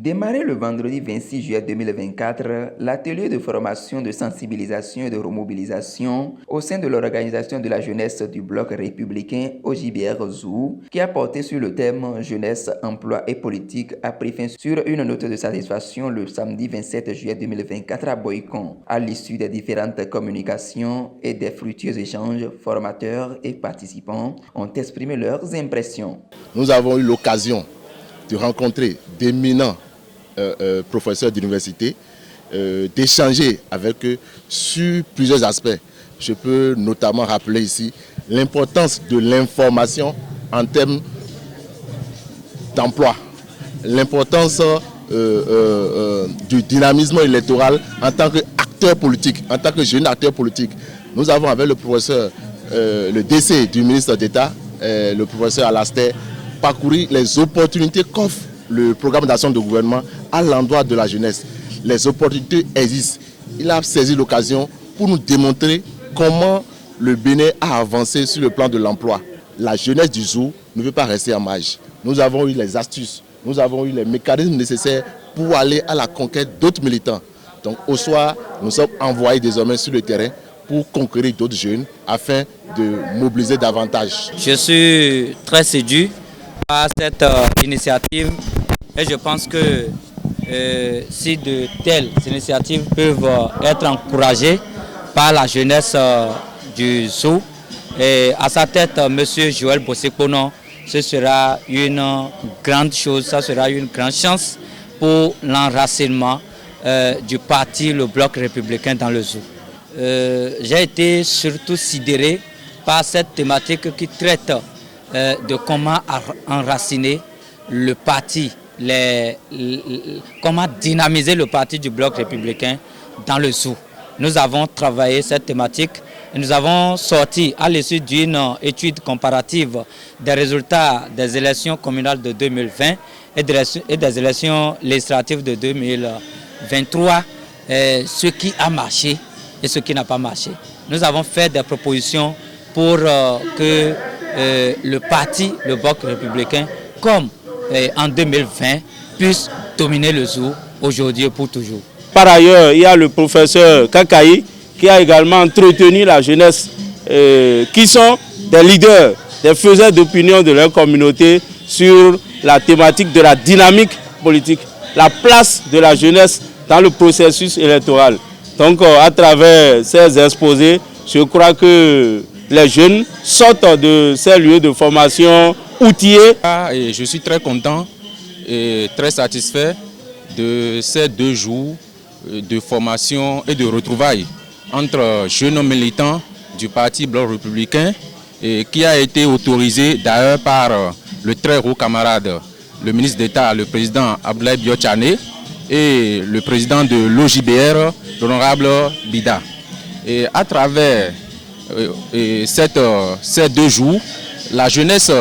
Démarré le vendredi 26 juillet 2024, l'atelier de formation, de sensibilisation et de remobilisation au sein de l'organisation de la jeunesse du bloc républicain OJBR ZOU, qui a porté sur le thème jeunesse, emploi et politique, a pris fin sur une note de satisfaction le samedi 27 juillet 2024 à Boycon. À l'issue des différentes communications et des fructueux échanges, formateurs et participants ont exprimé leurs impressions. Nous avons eu l'occasion de rencontrer d'éminents professeurs d'université, d'échanger avec eux sur plusieurs aspects. Je peux notamment rappeler ici l'importance de l'information en termes d'emploi, l'importance du dynamisme électoral en tant qu'acteur politique, en tant que jeune acteur politique. Nous avons avec le professeur, le DC du ministre d'État, le professeur Alastair, parcouru les opportunités qu'offre le programme d'action de gouvernement à l'endroit de la jeunesse. Les opportunités existent. Il a saisi l'occasion pour nous démontrer comment le Bénin a avancé sur le plan de l'emploi. La jeunesse du ZOU ne veut pas rester en marge. Nous avons eu les astuces, nous avons eu les mécanismes nécessaires pour aller à la conquête d'autres militants. Donc au soir, nous sommes envoyés désormais sur le terrain pour conquérir d'autres jeunes afin de mobiliser davantage. Je suis très séduit par cette initiative et je pense que si de telles initiatives peuvent être encouragées par la jeunesse du ZOU, et à sa tête, M. Joël Bossékonon, ce sera une grande chose, ça sera une grande chance pour l'enracinement du parti, le bloc républicain dans le ZOU. J'ai été surtout sidéré par cette thématique qui traite de comment enraciner le parti, comment dynamiser le parti du bloc républicain dans le ZOU. Nous avons travaillé cette thématique et nous avons sorti à l'issue d'une étude comparative des résultats des élections communales de 2020 et des élections législatives de 2023, ce qui a marché et ce qui n'a pas marché. Nous avons fait des propositions pour que le parti, le bloc républicain, comme en 2020, puisse dominer le ZOU aujourd'hui et pour toujours. Par ailleurs, il y a le professeur Kakaï qui a également entretenu la jeunesse qui sont des leaders, des faiseurs d'opinion de leur communauté sur la thématique de la dynamique politique, la place de la jeunesse dans le processus électoral. Donc à travers ces exposés, je crois que les jeunes sortent de ces lieux de formation outillés. Et je suis très content et très satisfait de ces 2 jours de formation et de retrouvailles entre jeunes militants du Parti Bloc républicain et qui a été autorisé d'ailleurs par le très haut camarade, le ministre d'État, le président Abdoulaye Biotchane et le président de l'OJBR, l'honorable Bida. Et à travers ces 2 jours, la jeunesse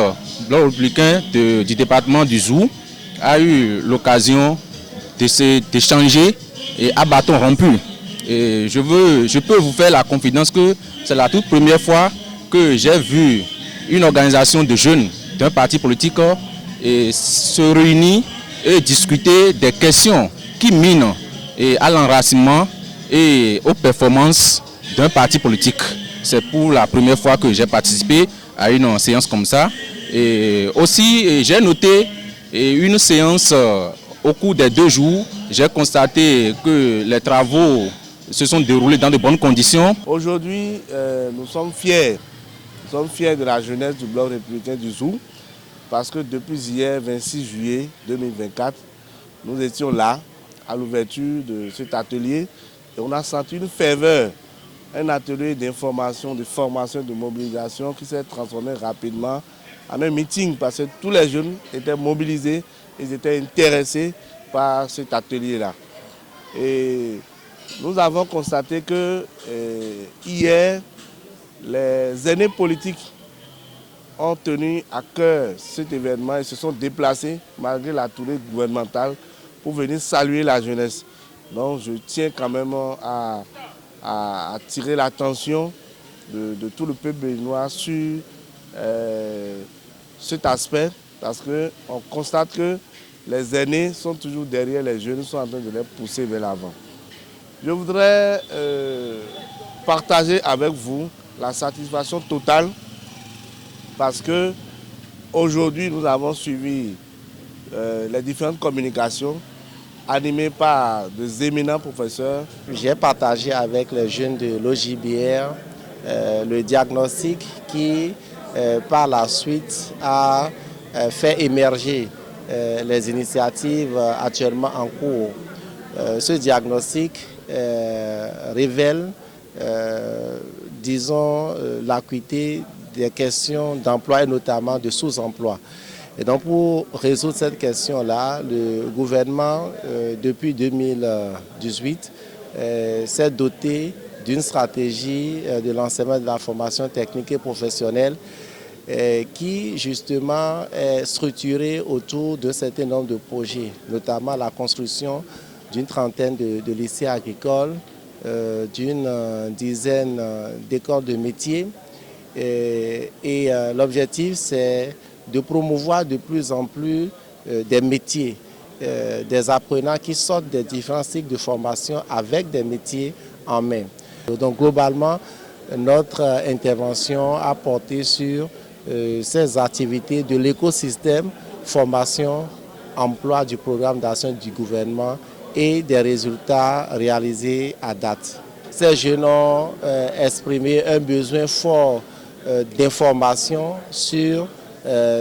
Bloc républicain du département du ZOU a eu l'occasion d'échanger et à bâton rompu. Et je peux vous faire la confidence que c'est la toute première fois que j'ai vu une organisation de jeunes d'un parti politique se réunir et discuter des questions qui minent à l'enracinement et aux performances d'un parti politique. C'est pour la première fois que j'ai participé à une séance comme ça. Et aussi, j'ai noté une séance au cours des 2 jours. J'ai constaté que les travaux se sont déroulés dans de bonnes conditions. Aujourd'hui, nous sommes fiers de la jeunesse du bloc républicain du ZOU parce que depuis hier, 26 juillet 2024, nous étions là à l'ouverture de cet atelier et on a senti une ferveur, un atelier d'information, de formation, de mobilisation qui s'est transformé rapidement en un meeting parce que tous les jeunes étaient mobilisés, ils étaient intéressés par cet atelier-là. Et nous avons constaté que hier, les aînés politiques ont tenu à cœur cet événement et se sont déplacés malgré la tournée gouvernementale pour venir saluer la jeunesse. Donc je tiens quand même à attirer l'attention de tout le peuple béninois sur cet aspect parce qu'on constate que les aînés sont toujours derrière les jeunes, sont en train de les pousser vers l'avant. Je voudrais partager avec vous la satisfaction totale parce que aujourd'hui nous avons suivi les différentes communications animées par des éminents professeurs. J'ai partagé avec les jeunes de l'OJBR le diagnostic qui, par la suite, a fait émerger les initiatives actuellement en cours. Ce diagnostic révèle, disons, l'acuité des questions d'emploi et notamment de sous-emploi. Et donc pour résoudre cette question-là, le gouvernement, depuis 2018, s'est doté d'une stratégie de l'enseignement de la formation technique et professionnelle qui justement est structurée autour d'un certain nombre de projets, notamment la construction d'une trentaine de lycées agricoles, d'une dizaine d'écoles de métiers. Et l'objectif, c'est de promouvoir de plus en plus des métiers, des apprenants qui sortent des différents cycles de formation avec des métiers en main. Donc globalement, notre intervention a porté sur ces activités de l'écosystème formation, emploi du programme d'action du gouvernement et des résultats réalisés à date. Ces jeunes ont exprimé un besoin fort d'information sur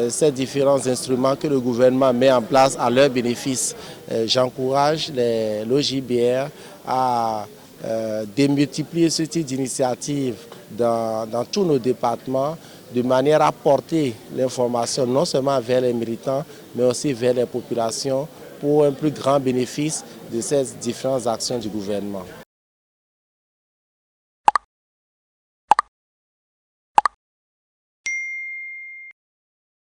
ces différents instruments que le gouvernement met en place à leur bénéfice. J'encourage l'OJBR à démultiplier ce type d'initiative dans tous nos départements de manière à porter l'information non seulement vers les militants, mais aussi vers les populations pour un plus grand bénéfice de ces différentes actions du gouvernement.